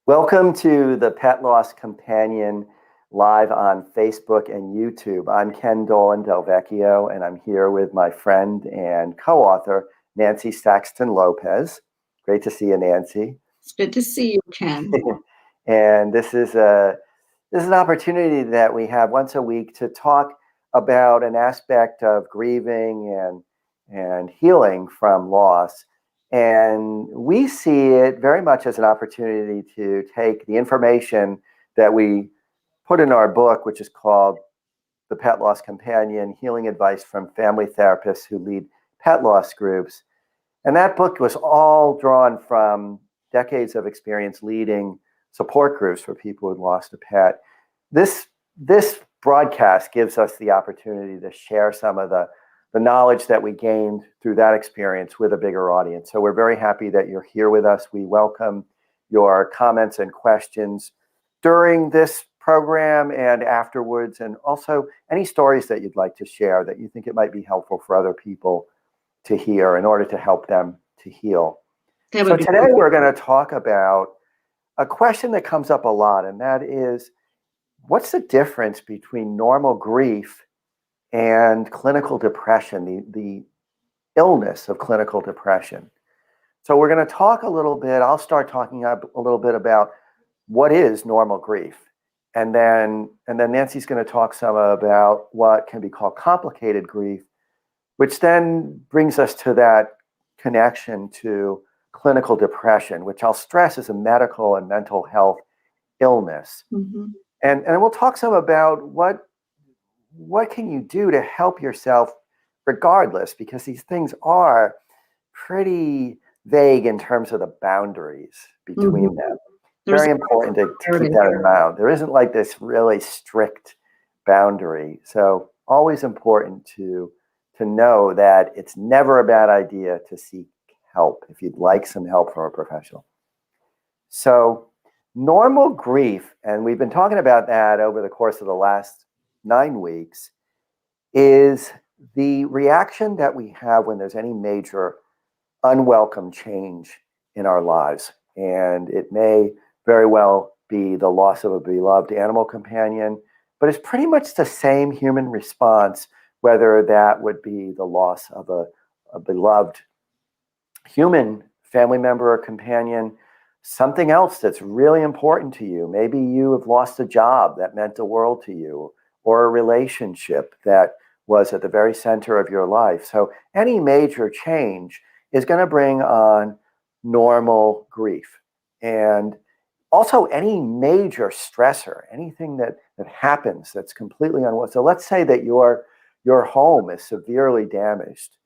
Welcome to the Pet Loss Companion live on Facebook and YouTube. I'm Dolan-Del Vecchio, and I'm here with my friend and co-author, Nancy Saxton-Lopez. Great to see you, Nancy. It's good to see you, Ken. And this is an opportunity that we have once a week to talk about an aspect of grieving and healing from loss. And we see it very much as an opportunity to take the information that we put in our book, which is called The Pet Loss Companion, Healing Advice from Family Therapists Who Lead Pet Loss Groups. And that book was all drawn from decades of experience leading support groups for people who'd lost a pet. This broadcast gives us the opportunity to share some of the knowledge that we gained through that experience with a bigger audience. So we're very happy that you're here with us. We welcome your comments and questions during this program and afterwards, and also any stories that you'd like to share that you think it might be helpful for other people to hear in order to help them to heal. So today we're going to talk about a question that comes up a lot, and that is, what's the difference between normal grief and clinical depression, the illness of clinical depression? So we're going to talk a little bit. I'll start talking a little bit about what is normal grief. And then Nancy's going to talk some about what can be called complicated grief, which then brings us to that connection to clinical depression, which I'll stress is a medical and mental health illness. Mm-hmm. And we'll talk some about what can you do to help yourself regardless, because these things are pretty vague in terms of the boundaries between them. Very important to keep that in mind. There isn't like this really strict boundary. So always important to know that it's never a bad idea to seek help if you'd like some help from a professional. So normal grief, and we've been talking about that over the course of the last 9 weeks, is the reaction that we have when there's any major unwelcome change in our lives. And it may very well be the loss of a beloved animal companion, but it's pretty much the same human response, whether that would be the loss of a beloved human family member or companion, something else that's really important to you. Maybe you have lost a job that meant the world to you, or a relationship that was at the very center of your life. So any major change is going to bring on normal grief. And also any major stressor, anything that happens that's completely unwelcome. So let's say that your home is severely damaged.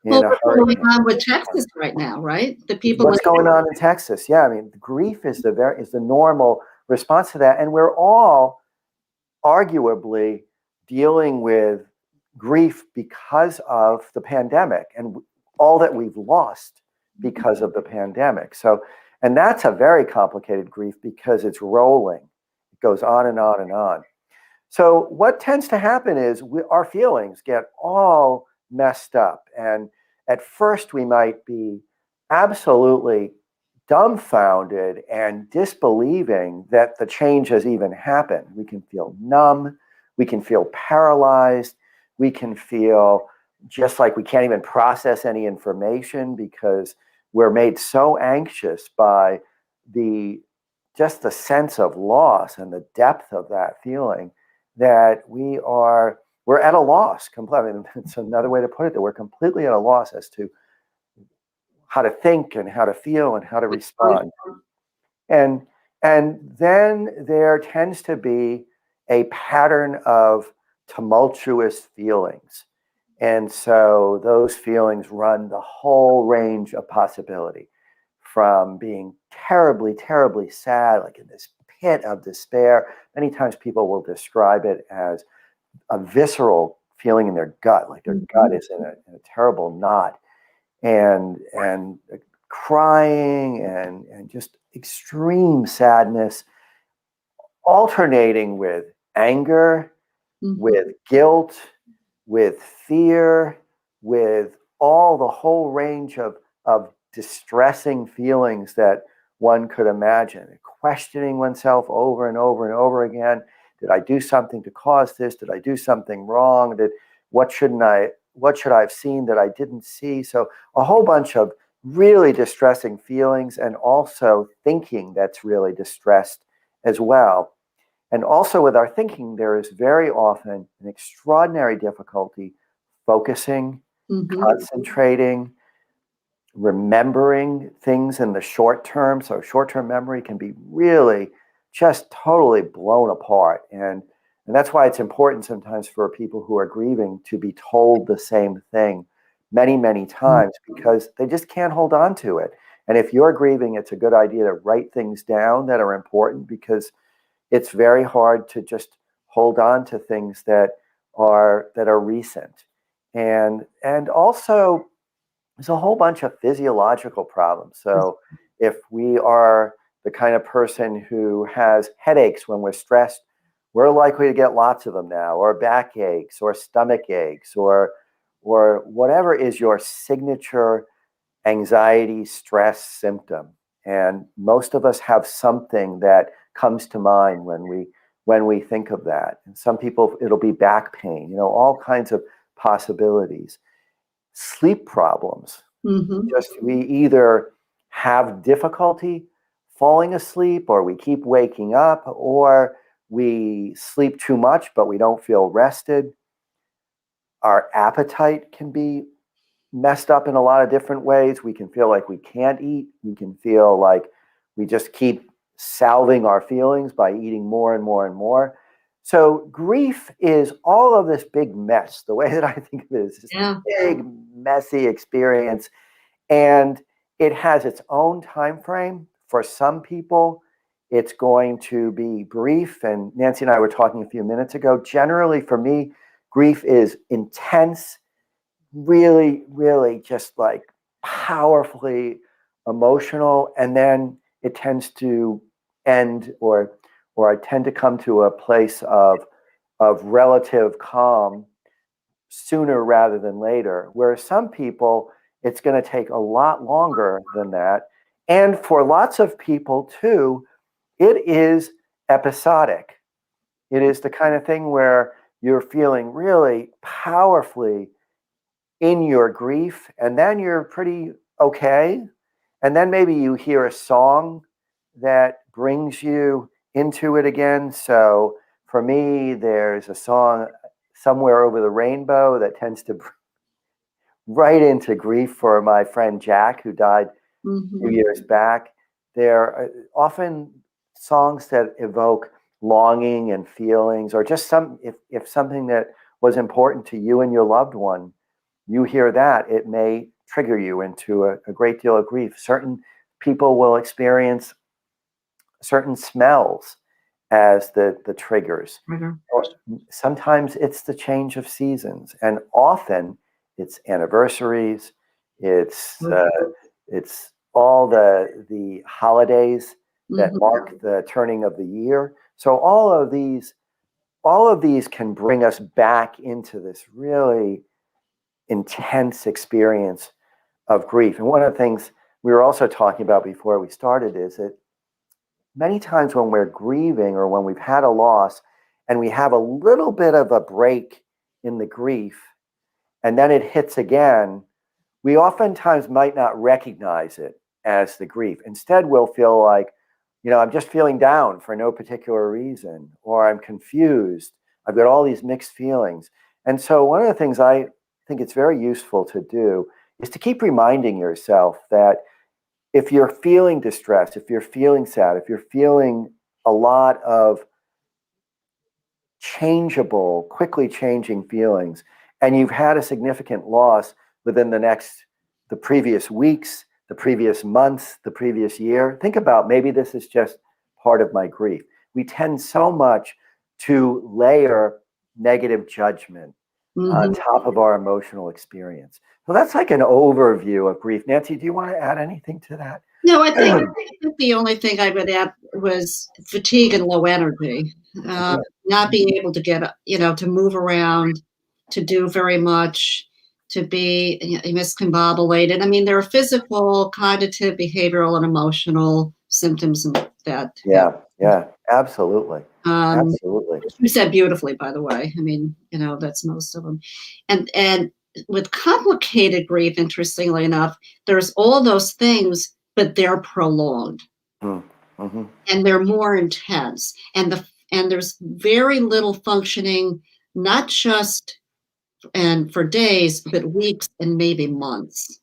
Well, what's going on with Texas right now, right? What's going on in Texas? Yeah, I mean, grief is the normal response to that. And we're all arguably dealing with grief because of the pandemic and all that we've lost because of the pandemic. So, and that's a very complicated grief because it's rolling. It goes on and on and on. So what tends to happen is our feelings get all messed up. And at first we might be absolutely dumbfounded and disbelieving that the change has even happened. We can feel numb. We can feel paralyzed. We can feel just like we can't even process any information because we're made so anxious by just the sense of loss and the depth of that feeling that we're at a loss completely. It's another way to put it, that we're completely at a loss as to how to think and how to feel and how to respond. And then there tends to be a pattern of tumultuous feelings. And so those feelings run the whole range of possibility, from being terribly, terribly sad, like in this pit of despair. Many times people will describe it as a visceral feeling in their gut, like their gut is in a terrible knot, and crying and just extreme sadness, alternating with anger, with guilt, with fear, with the whole range of distressing feelings that one could imagine. Questioning oneself over and over and over again. Did I do something to cause this? Did I do something wrong? What should I have seen that I didn't see? So a whole bunch of really distressing feelings, and also thinking that's really distressed as well. And also with our thinking, there is very often an extraordinary difficulty focusing, concentrating, remembering things in the short term. So short-term memory can be really just totally blown apart. And that's why it's important sometimes for people who are grieving to be told the same thing many, many times, because they just can't hold on to it. And if you're grieving, it's a good idea to write things down that are important, because it's very hard to just hold on to things that are recent. And also there's a whole bunch of physiological problems. So if we are the kind of person who has headaches when we're stressed, we're likely to get lots of them now, or backaches, or stomach aches, or whatever is your signature anxiety, stress symptom. And most of us have something that comes to mind when we think of that. And some people, it'll be back pain, all kinds of possibilities. Sleep problems. Just we either have difficulty falling asleep, or we keep waking up, or we sleep too much but we don't feel rested. Our appetite can be messed up in a lot of different ways. We can feel like we can't eat. We can feel like we just keep salving our feelings by eating more and more and more. So grief is all of this big mess. The way that I think of it is this big, messy experience. And it has its own time frame. For some people, it's going to be brief. And Nancy and I were talking a few minutes ago. Generally, for me, grief is intense, really, really just like powerfully emotional. And then it tends to end, or I tend to come to a place of relative calm sooner rather than later. Whereas some people, it's going to take a lot longer than that. And for lots of people too, it is episodic. It is the kind of thing where you're feeling really powerfully in your grief, and then you're pretty okay. And then maybe you hear a song that brings you into it again. So for me, there's a song, Somewhere Over the Rainbow, that tends to right into grief for my friend Jack, who died 2 years back. There are often songs that evoke longing and feelings, or just if something that was important to you and your loved one, you hear that, it may trigger you into a great deal of grief. Certain people will experience certain smells as the triggers. Or sometimes it's the change of seasons, and often it's anniversaries. It's all the holidays that mark the turning of the year. So all of these can bring us back into this really intense experience of grief. And one of the things we were also talking about before we started is that many times when we're grieving, or when we've had a loss and we have a little bit of a break in the grief, and then it hits again, we oftentimes might not recognize it as the grief. Instead, we'll feel like, I'm just feeling down for no particular reason, or I'm confused. I've got all these mixed feelings. And so one of the things I think it's very useful to do is to keep reminding yourself that if you're feeling distressed, if you're feeling sad, if you're feeling a lot of changeable, quickly changing feelings, and you've had a significant loss within the previous weeks, the previous months, the previous year, think about, maybe this is just part of my grief. We tend so much to layer negative judgment on top of our emotional experience. So that's like an overview of grief. Nancy, do you want to add anything to that? No, I think the only thing I would add was fatigue and low energy. Not being able to get, to move around, to do very much, to be miscombobulated. I mean, there are physical, cognitive, behavioral, and emotional symptoms and that. Yeah, absolutely. Um, Absolutely. which you said beautifully, by the way. I mean, that's most of them. And with complicated grief, interestingly enough, there's all those things, but they're prolonged Mm-hmm. and they're more intense. And there's very little functioning, not just and for days, but weeks and maybe months.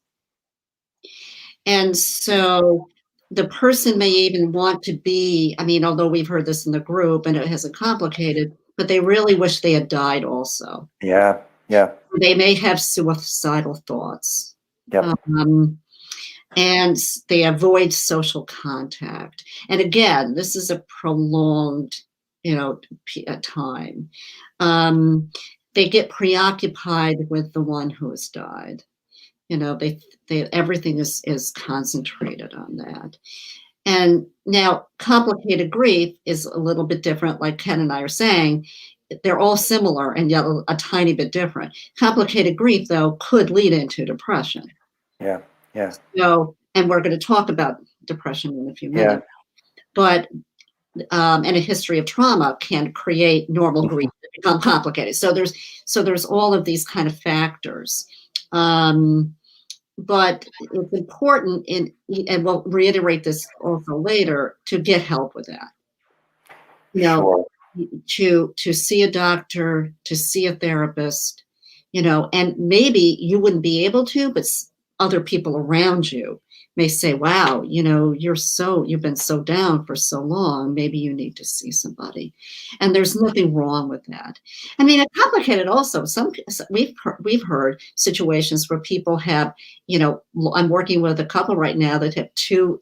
And so the person may even want to be, I mean, although we've heard this in the group and it hasn't complicated, but they really wish they had died also. Yeah. They may have suicidal thoughts. Yep. And they avoid social contact. And again, this is a prolonged, time. They get preoccupied with the one who has died. They everything is concentrated on that. And now complicated grief is a little bit different, like Ken and I are saying. They're all similar and yet a tiny bit different. Complicated grief, though, could lead into depression. Yeah. So, and we're going to talk about depression in a few minutes. But and a history of trauma can create normal grief to become complicated. So there's all of these kind of factors. But it's important and we'll reiterate this also later, to get help with that. Sure. To see a doctor, to see a therapist, and maybe you wouldn't be able to, but other people around you may say, wow, you've been so down for so long, maybe you need to see somebody. And there's nothing wrong with that. I mean, it's complicated also. We've heard situations where people have, I'm working with a couple right now that have two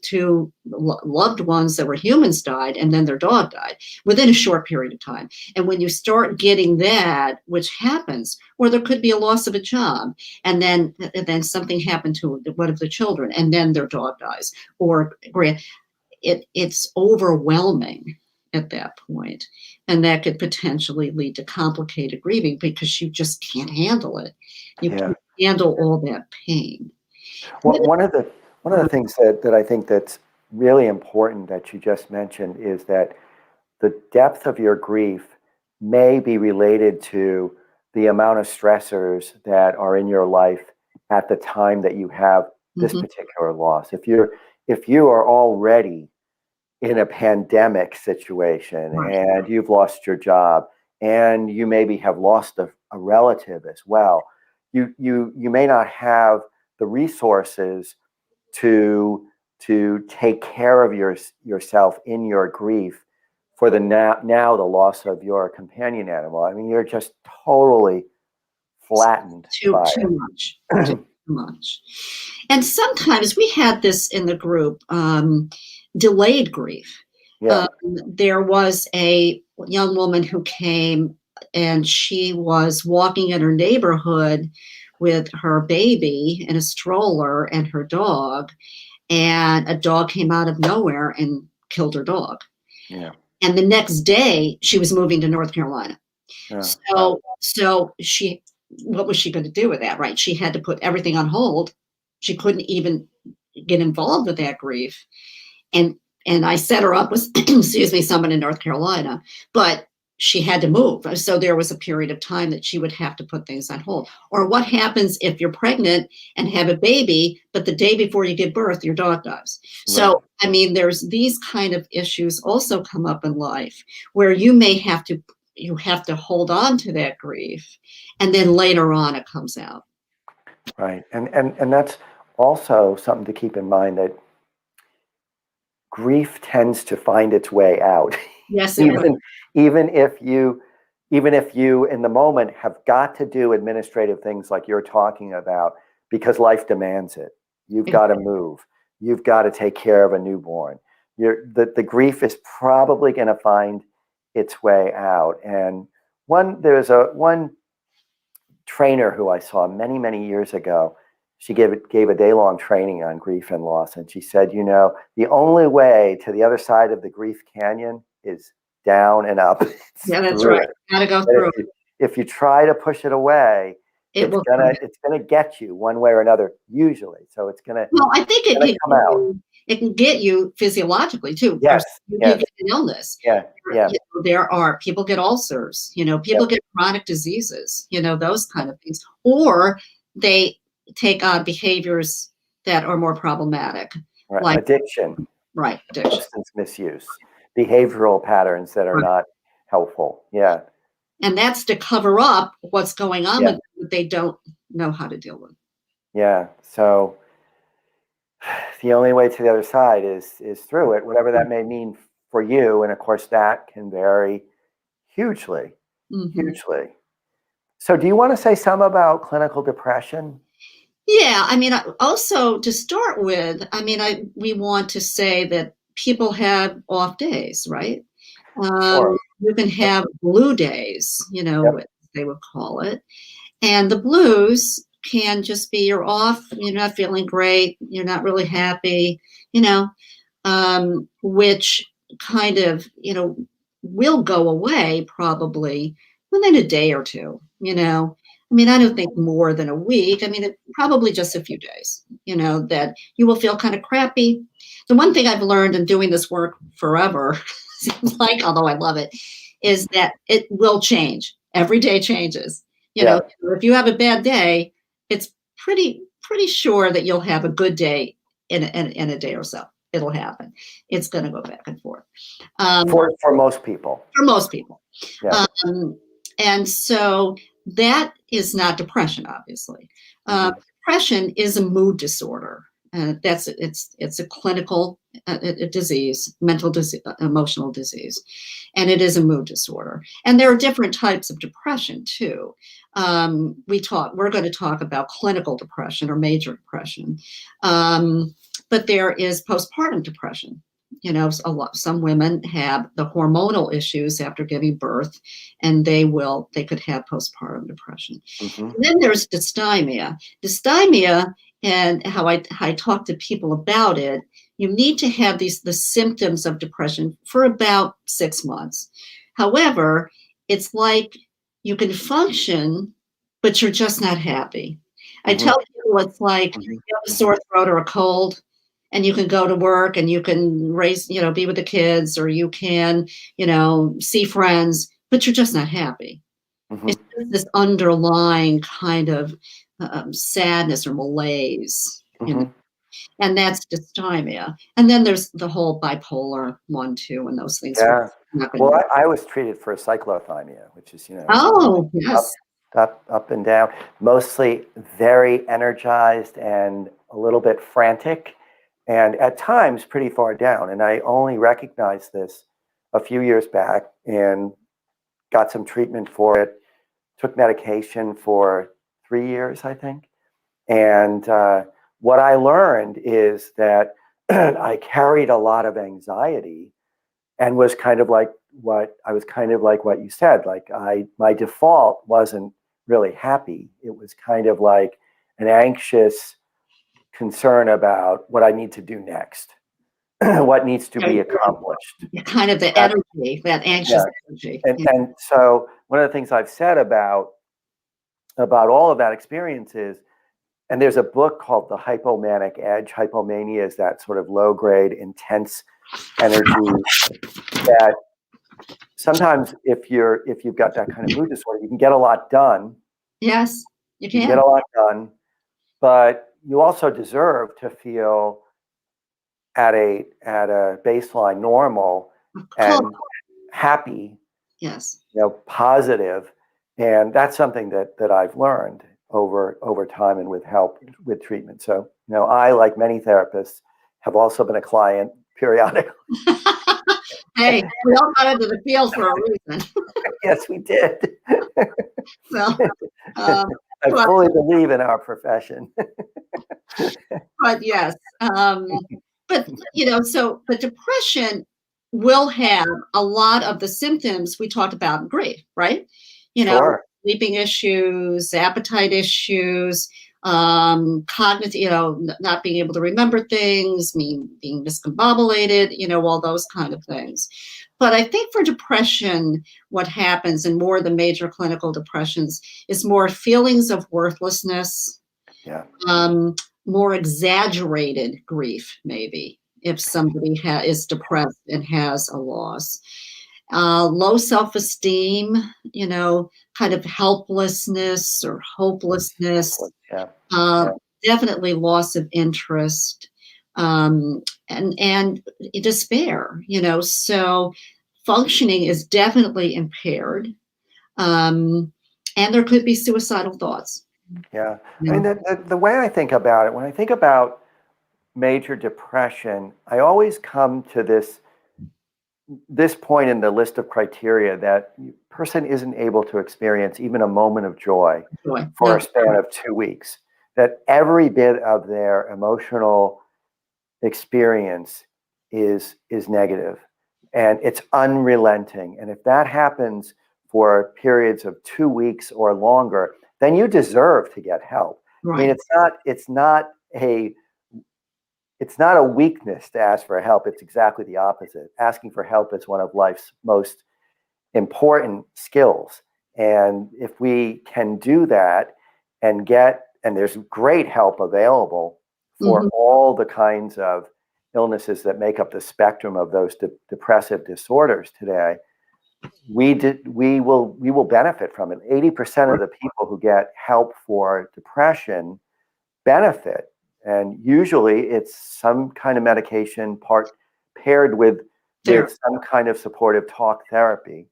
loved ones that were humans died, and then their dog died within a short period of time. And when you start getting that, which happens, or there could be a loss of a job, and then something happened to one of the children, and then their dog dies, or it's overwhelming at that point, and that could potentially lead to complicated grieving because you just can't handle it. You can't handle all that pain. Well, one of the things that I think that's really important that you just mentioned is that the depth of your grief may be related to the amount of stressors that are in your life at the time that you have this particular loss. If you are already in a pandemic situation and you've lost your job and you maybe have lost a relative as well, you may not have the resources to take care of yourself in your grief for the now the loss of your companion animal. I mean, you're just totally flattened by too much. Too much. And sometimes we had this in the group, delayed grief. There was a young woman who came, and she was walking in her neighborhood with her baby in a stroller and her dog, and a dog came out of nowhere and killed her dog. And the next day she was moving to North Carolina. So what was she going to do with that, right? She had to put everything on hold. She couldn't even get involved with that grief. And I set her up with, someone in North Carolina, but she had to move. So there was a period of time that she would have to put things on hold. Or what happens if you're pregnant and have a baby, but the day before you give birth, your dog dies. So, I mean, there's these kind of issues also come up in life where you have to hold on to that grief, and then later on it comes out. Right. And that's also something to keep in mind, that grief tends to find its way out. Yes, even if you in the moment have got to do administrative things like you're talking about because life demands it. You've got to move. You've got to take care of a newborn. The grief is probably going to find its way out. And there's one trainer who I saw many years ago. She gave a day-long training on grief and loss, and she said, the only way to the other side of the grief canyon is down and up. Yeah, that's right. Gotta go through. If you try to push it away, it's gonna get you one way or another, usually. So it's gonna. Well, I think it it can get you physiologically too. Yes. You Yes. get an illness. Yeah. Yeah. You know, there are people get ulcers, you know, people Yep. get chronic diseases, you know, those kind of things, or they take on behaviors that are more problematic, Right. like Addiction, addiction. substance misuse, behavioral patterns that are Right. not helpful. Yeah. And that's to cover up what's going on Yeah. with them that they don't know how to deal with. Yeah. So the only way to the other side is through it, whatever that may mean for you. And of course, that can vary hugely, hugely. So do you want to say something about clinical depression? Yeah, I mean, also to start with, I mean, we want to say that people have off days, right? Sure. You can have blue days, you know, Yep. what they would call it. And the blues can just be you're off, you're not feeling great, you're not really happy, you know, which kind of, you know, will go away probably within a day or two, you know. I mean, I don't think more than a week. I mean, probably just a few days, you know, that you will feel kind of crappy. The one thing I've learned in doing this work forever, seems like, although I love it, is that it will change. Every day changes. You know, if you have a bad day, it's pretty sure that you'll have a good day in a day or so. It'll happen. It's going to go back and forth. For most people. For most people. Yeah. And so that is not depression, obviously. Depression is a mood disorder. It's a clinical a disease, mental disease, emotional disease, and it is a mood disorder. And there are different types of depression too. We're going to talk about clinical depression or major depression, but there is postpartum depression. You know, some women have the hormonal issues after giving birth, and they could have postpartum depression. And then there's dysthymia. Dysthymia, and how I talk to people about it, you need to have the symptoms of depression for about 6 months. However, it's like you can function, but you're just not happy. I tell people it's like you have a sore throat or a cold, and you can go to work and you can be with the kids, or you can, see friends, but you're just not happy. It's just this underlying kind of sadness or malaise, and that's dysthymia. And then there's the whole bipolar one too, and those things. Yeah. Well, I was treated for cyclothymia, which is, oh yes, up and down, mostly very energized and a little bit frantic, and at times pretty far down. And I only recognized this a few years back and got some treatment for it. Took medication for 3 years, I think. And what I learned is that I carried a lot of anxiety and was kind of like what you said. Like my default wasn't really happy. It was kind of like an anxious concern about what I need to do next, what needs to be accomplished. Kind of the energy, that anxious energy. And so one of the things I've said about all of that experience is, and there's a book called The Hypomanic Edge. Hypomania is that sort of low grade, intense energy that sometimes if you've got that kind of mood disorder, you can get a lot done. Yes, you can. Get a lot done, but you also deserve to feel at a baseline normal and happy. Yes. Positive. And that's something that I've learned over time and with help with treatment. So, I, like many therapists, have also been a client periodically. Hey, we all got into the field for a reason. Yes, we did. So, I fully believe in our profession. But yes, but depression will have a lot of the symptoms we talked about in grief, right? Sure. Sleeping issues, appetite issues, cognitive, not being able to remember things, being discombobulated, all those kind of things. But I think for depression, what happens in more of the major clinical depressions is more feelings of worthlessness, more exaggerated grief, maybe, if somebody is depressed and has a loss. Low self-esteem, kind of helplessness or hopelessness, Yeah. definitely loss of interest, and despair, so functioning is definitely impaired. And there could be suicidal thoughts. Yeah. I mean, the way I think about it, when I think about major depression, I always come to this point in the list of criteria that person isn't able to experience even a moment of joy for a span of 2 weeks, that every bit of their emotional experience is negative and it's unrelenting. And if that happens for periods of 2 weeks or longer, then you deserve to get help. Right. I mean, it's not a weakness to ask for help. It's exactly the opposite. Asking for help is one of life's most important skills. And if we can do that and there's great help available for all the kinds of illnesses that make up the spectrum of those depressive disorders today, we will benefit from it. 80% of the people who get help for depression benefit. And usually it's some kind of medication paired with some kind of supportive talk therapy.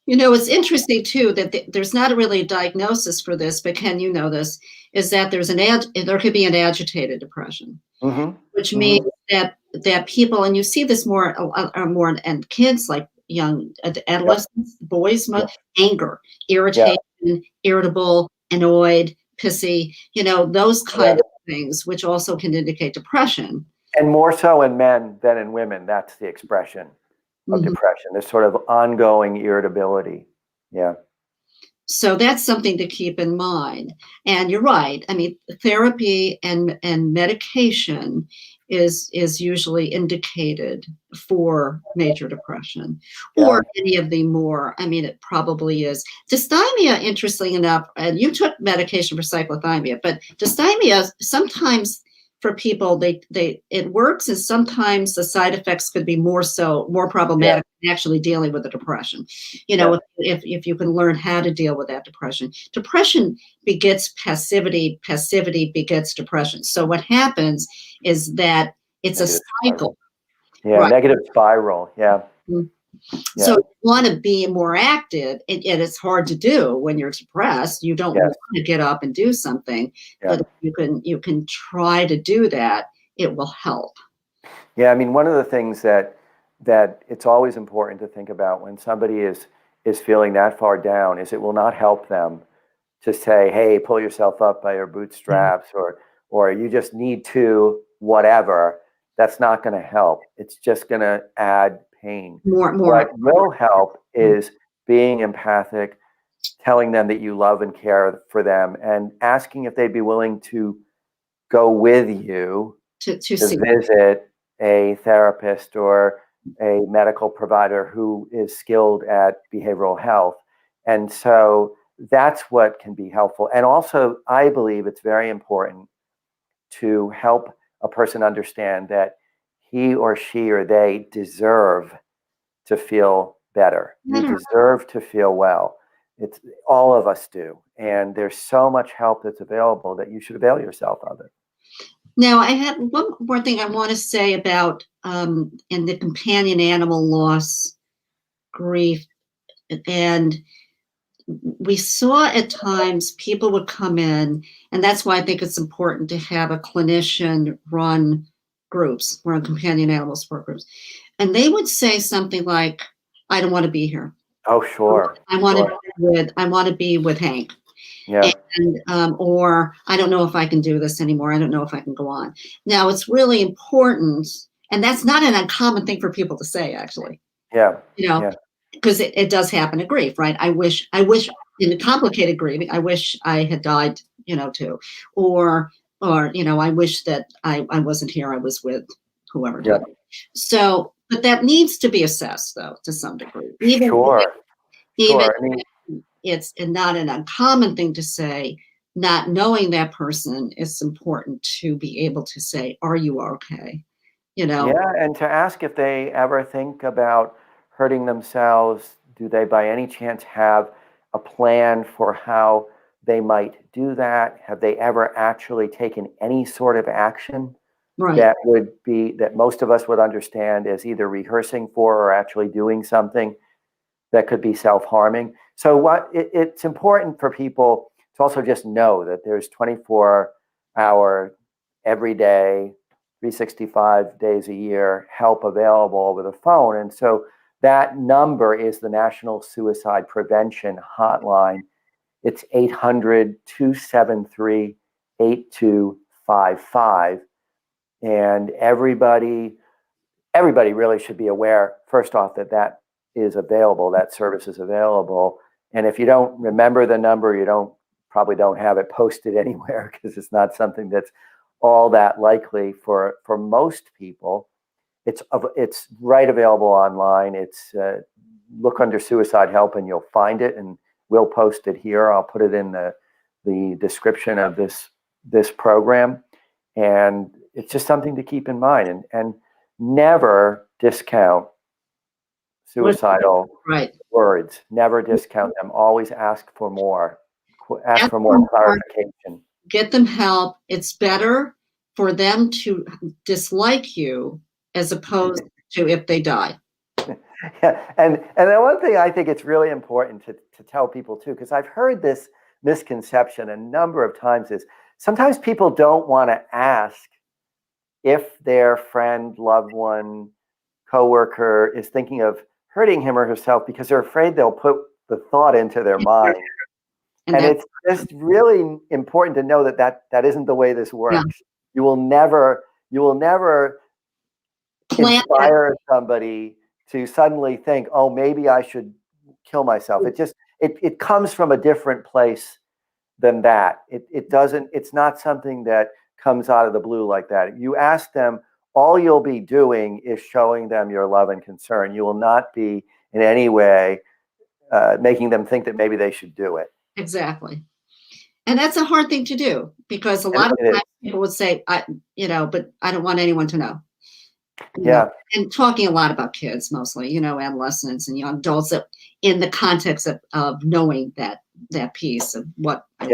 It's interesting too that there's not really a diagnosis for this, but Ken, you know this, is that there could be an agitated depression, which means that people, and you see this more in kids, like young adolescents, boys, anger, irritation, irritable, annoyed, pissy, those kind of things, which also can indicate depression. And more so in men than in women. That's the expression of depression. There's sort of ongoing irritability. Yeah. So that's something to keep in mind. And you're right. I mean, therapy and medication is usually indicated for major depression or any of the more, it probably is. Dysthymia, interestingly enough, and you took medication for cyclothymia, but dysthymia, sometimes for people, it works, and sometimes the side effects could be more problematic than actually dealing with the depression. If you can learn how to deal with that depression. Depression begets passivity, passivity begets depression. So what happens is that it's a cycle. Yeah, negative spiral. Yeah. So you want to be more active, and it's hard to do when you're depressed. You don't want to get up and do something, but if you can try to do that, it will help. Yeah, I mean, one of the things that it's always important to think about when somebody is feeling that far down is it will not help them to say, hey, pull yourself up by your bootstraps, or you just need to whatever. That's not going to help. It's just going to add pain. What will help is being empathic, telling them that you love and care for them, and asking if they'd be willing to go with you to visit a therapist or a medical provider who is skilled at behavioral health. And so that's what can be helpful. And also, I believe it's very important to help a person understand that he or she or they deserve to feel better. You deserve to feel well. It's all of us do. And there's so much help that's available that you should avail yourself of it. Now, I have one more thing I want to say about in the companion animal loss grief. And we saw at times people would come in, and that's why I think it's important to have a clinician run groups, run companion animal support groups. And they would say something like, I don't want to be here. Oh, sure. I want to be with Hank. Yeah. And or I don't know if I can do this anymore. I don't know if I can go on. Now, it's really important, and that's not an uncommon thing for people to say, actually. Yeah. Because it does happen in grief, right? I wish in a complicated grieving, I wish I had died, too, or I wish that I wasn't here. I was with whoever. Yeah. So, but that needs to be assessed, though, to some degree. Even it's not an uncommon thing to say. Not knowing that person, it's important to be able to say, are you okay? you know. Yeah, and to ask if they ever think about hurting themselves. Do they by any chance have a plan for how they might do that? Have they ever actually taken any sort of action Right. that would be that most of us would understand as either rehearsing for or actually doing something that could be self-harming? So it's important for people to also just know that there's 24-hour every day, 365 days a year help available over the phone. And so that number is the National Suicide Prevention Hotline. It's 800-273-8255. And everybody really should be aware, first off, that is available, that service is available. And if you don't remember the number, you probably don't have it posted anywhere, because it's not something that's all that likely for most people. It's right available online. It's look under suicide help and you'll find it, and we'll post it here. I'll put it in the description of this program. And it's just something to keep in mind, and never discount suicidal Right. words. Never discount them. Always ask for more. Ask for more clarification. Get them help. It's better for them to dislike you as opposed to if they die. Yeah, and the one thing I think it's really important to tell people too, because I've heard this misconception a number of times, is sometimes people don't want to ask if their friend, loved one, coworker is thinking of hurting him or herself, because they're afraid they'll put the thought into their mind. And it's just really important to know that isn't the way this works. Yeah. You will never inspire somebody to suddenly think, oh, maybe I should kill myself. It comes from a different place than that. It's not something that comes out of the blue like that. You ask them, all you'll be doing is showing them your love and concern. You will not be in any way making them think that maybe they should do it. Exactly. And that's a hard thing to do, because a lot of times people would say, but I don't want anyone to know. Yeah. And talking a lot about kids, mostly, adolescents and young adults, that in the context of knowing that piece of what I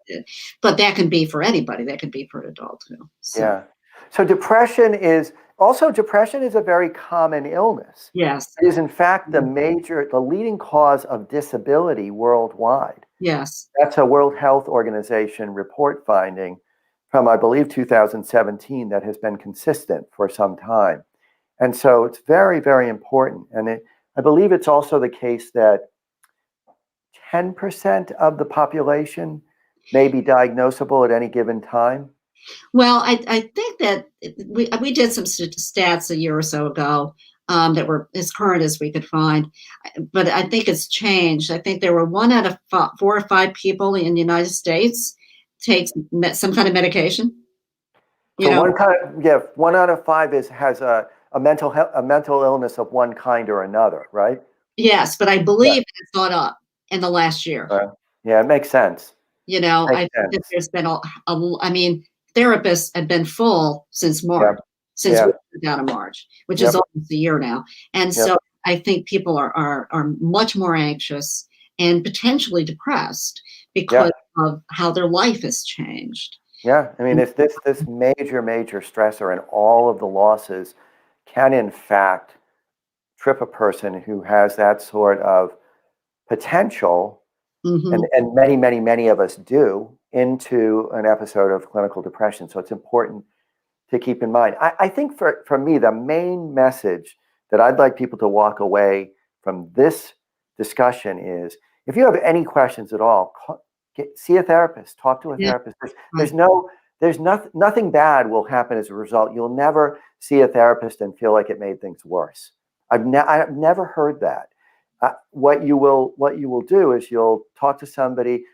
did. But that can be for anybody. That can be for an adult too. So. Yeah. So depression is a very common illness. Yes. It is in fact the leading cause of disability worldwide. Yes. That's a World Health Organization report finding from, I believe, 2017, that has been consistent for some time. And so it's very, very important. And I believe it's also the case that 10% of the population may be diagnosable at any given time. Well, I think that we did some stats a year or so ago that were as current as we could find, but I think it's changed. I think there were 1 out of 4 or 5 people in the United States takes some kind of medication. So 1 out of 5 has a mental illness of one kind or another, right? Yes, but I believe it's gone up in the last year. Yeah, it makes sense. I think that there's been therapists have been full since March, since we went down in March, which is almost a year now. And so I think people are much more anxious and potentially depressed because of how their life has changed. Yeah, I mean, if this major stressor and all of the losses can in fact trip a person who has that sort of potential, and many of us do, into an episode of clinical depression. So it's important to keep in mind. I think for me, the main message that I'd like people to walk away from this discussion is, if you have any questions at all, see a therapist, talk to a therapist. There's nothing bad will happen as a result. You'll never see a therapist and feel like it made things worse. I've never heard that. What you will do is you'll talk to somebody.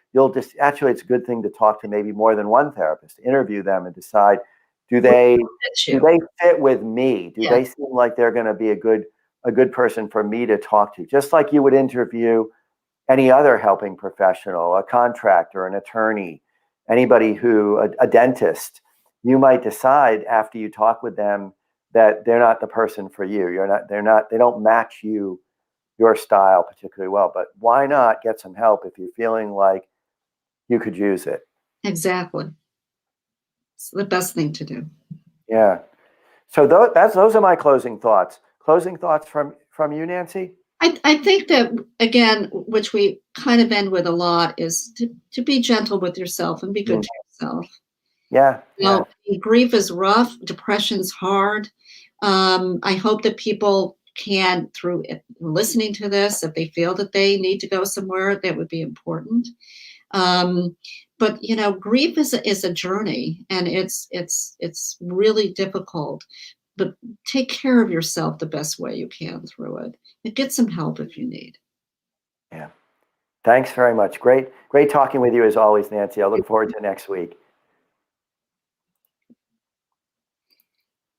Actually, it's a good thing to talk to maybe more than one therapist. Interview them and decide, do they fit with me? Do they seem like they're going to be a good person for me to talk to? Just like you would interview any other helping professional, a contractor, an attorney, anybody a dentist. You might decide after you talk with them that they're not the person for you. They don't match your style particularly well. But why not get some help if you're feeling like you could use it? Exactly. It's the best thing to do. Yeah. So those are my closing thoughts. Closing thoughts from you, Nancy? I think that, again, which we kind of end with a lot, is to be gentle with yourself and be good to yourself. Yeah. You know, grief is rough. Depression's hard. I hope that people can, through listening to this, if they feel that they need to go somewhere, that would be important. But grief is a journey, and it's really difficult. But take care of yourself the best way you can through it, and get some help if you need. Yeah. Thanks very much. Great talking with you as always, Nancy. I look forward to next week.